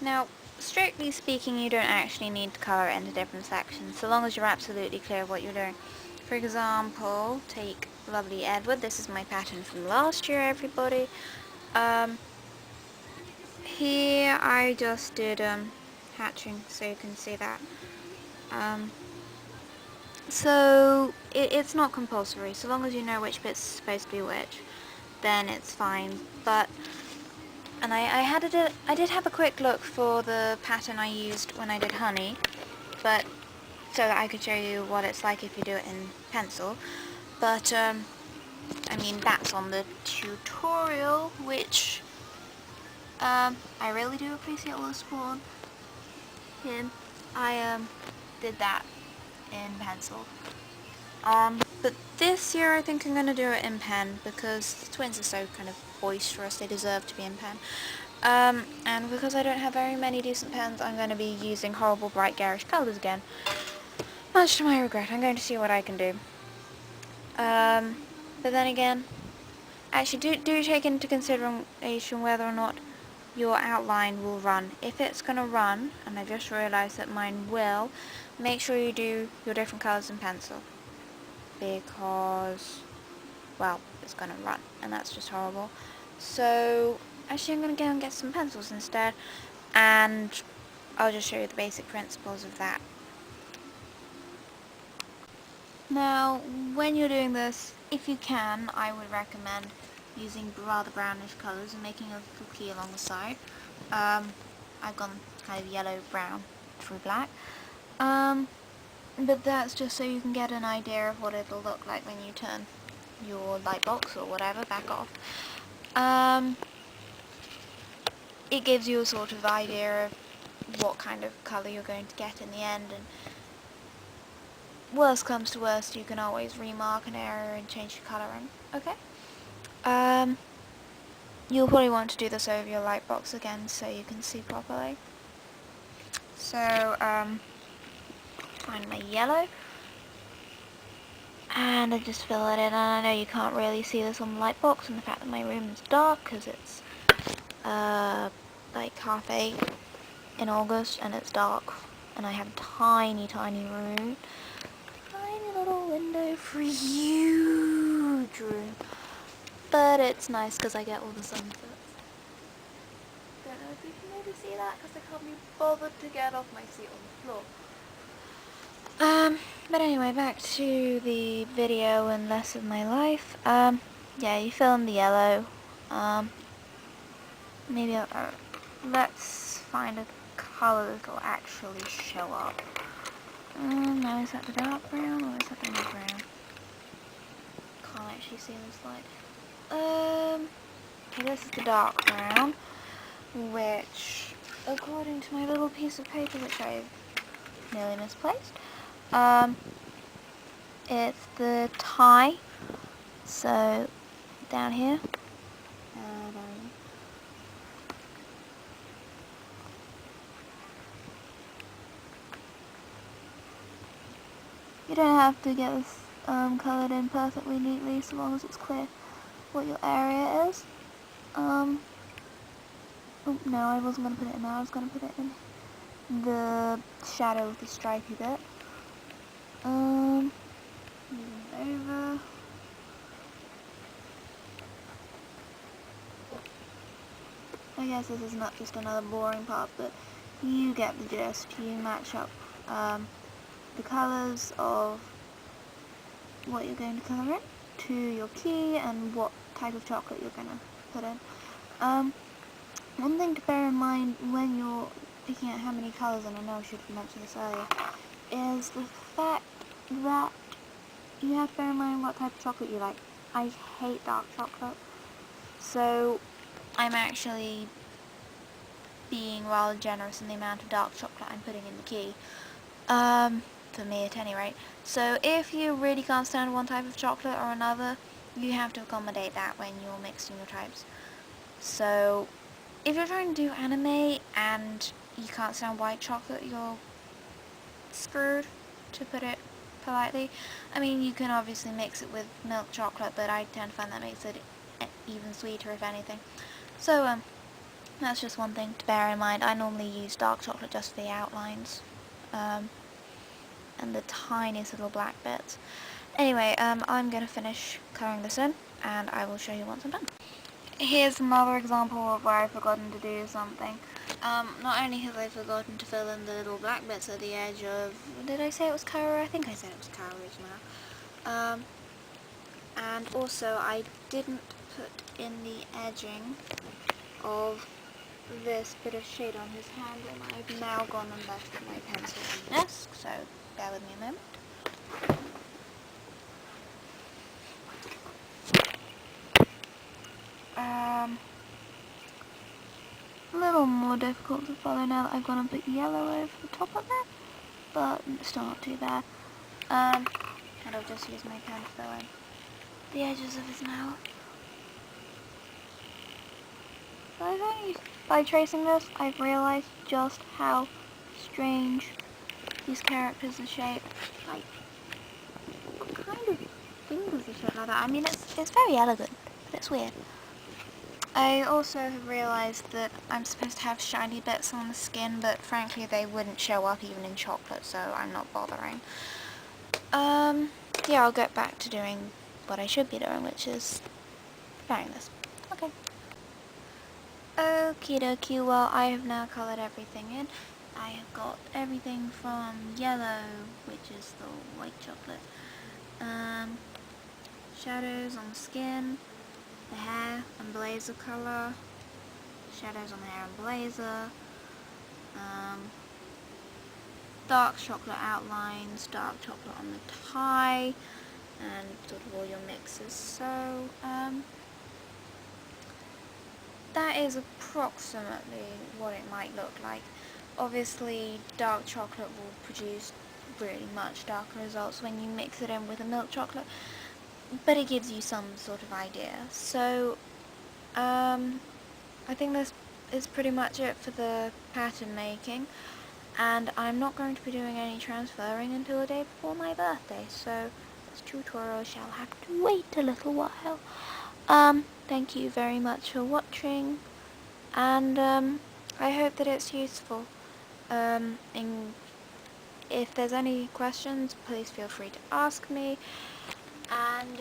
Now, strictly speaking, you don't actually need to colour it into different sections, so long as you're absolutely clear of what you're doing. For example, take Lovely Edward. This is my pattern from last year, everybody. Here I just did hatching, so you can see that. So it's not compulsory, so long as you know which bit's supposed to be which, then it's fine. But and I did have a quick look for the pattern I used when I did honey, but so that I could show you what it's like if you do it in pencil. But I mean, that's on the tutorial, which I really do appreciate all the support on him. I did that in pencil. But this year I think I'm going to do it in pen, because the twins are so kind of boisterous, they deserve to be in pen. And because I don't have very many decent pens, I'm going to be using horrible bright garish colours again. Much to my regret. I'm going to see what I can do. But then again, actually do take into consideration whether or not your outline will run. If it's going to run, and I've just realised that mine will, make sure you do your different colours in pencil. Because, well, it's going to run, and that's just horrible. So, actually I'm going to go and get some pencils instead, and I'll just show you the basic principles of that. Now, when you're doing this, if you can, I would recommend using rather brownish colours and making a little key along the side. I've gone kind of yellow-brown through black. But that's just so you can get an idea of what it'll look like when you turn your light box or whatever back off. It gives you a sort of idea of what kind of colour you're going to get in the end, and worst comes to worst, you can always remark an area and change your colouring. Okay? You'll probably want to do this over your light box again so you can see properly. So, find my yellow, and I just fill it in, and I know you can't really see this on the light box, and the fact that my room is dark because it's like 7:30 in August and it's dark, and I have a tiny room, tiny little window for a huge room, but it's nice because I get all the sunsets. Don't know if you can maybe see that because I can't be bothered to get off my seat on the floor. But anyway, back to the video and less of my life. Yeah, you fill in the yellow. Maybe let's find a colour that'll actually show up. Now is that the dark brown or is that the mid brown? Can't actually see this light. Okay, this is the dark brown, which, according to my little piece of paper, which I've nearly misplaced, it's the tie, so down here, you don't have to get this coloured in perfectly neatly, so long as it's clear what your area is. Oh, no, I wasn't going to put it in there, I was going to put it in the shadow of the stripy bit. Moving over. I guess this is not just another boring part, but you get the gist. You match up the colours of what you're going to colour in to your key and what type of chocolate you're going to put in. One thing to bear in mind when you're picking out how many colours, and I know I should have mentioned this earlier, is the fact that you have to bear in mind what type of chocolate you like. I hate dark chocolate, so I'm actually being rather generous in the amount of dark chocolate I'm putting in the key, for me at any rate. So if you really can't stand one type of chocolate or another, you have to accommodate that when you're mixing your types. So if you're trying to do anime and you can't stand white chocolate, you're screwed, to put it politely. I mean, you can obviously mix it with milk chocolate, but I tend to find that makes it even sweeter, if anything. So, That's just one thing to bear in mind. I normally use dark chocolate just for the outlines, and the tiniest little black bits. Anyway, I'm going to finish colouring this in, and I will show you once I'm done. Here's another example of where I've forgotten to do something. Not only have I forgotten to fill in the little black bits at the edge of... Did I say it was Kaoru? I think I said it was Kaoru now. And also I didn't put in the edging of this bit of shade on his hand, and I've now gone and left my pencil on the desk, so bear with me a moment. A little more difficult to follow now that I've gone and put yellow over the top of it, but still not too bad. And I'll just use my pen to fill in the edges of his mouth. So I think by tracing this, I've realised just how strange these characters are shaped. Like, what kind of fingers are shaped like that? I mean, it's very elegant, but it's weird. I also have realised that I'm supposed to have shiny bits on the skin, but frankly they wouldn't show up even in chocolate, so I'm not bothering. Yeah, I'll get back to doing what I should be doing, which is preparing this. Okay. Okie dokie, well I have now coloured everything in. I have got everything from yellow, which is the white chocolate, shadows on the skin, the hair and blazer colour, shadows on the hair and blazer, dark chocolate outlines, dark chocolate on the tie, and sort of all your mixes. So that is approximately what it might look like. Obviously dark chocolate will produce really much darker results when you mix it in with a milk chocolate, but it gives you some sort of idea. So I think this is pretty much it for the pattern making, and I'm not going to be doing any transferring until the day before my birthday, so this tutorial shall have to wait a little while. Thank you very much for watching, and I hope that it's useful. If there's any questions, please feel free to ask me, and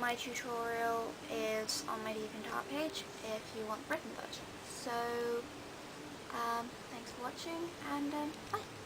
my tutorial is on my deviantART page if you want the written version. So, thanks for watching, and bye!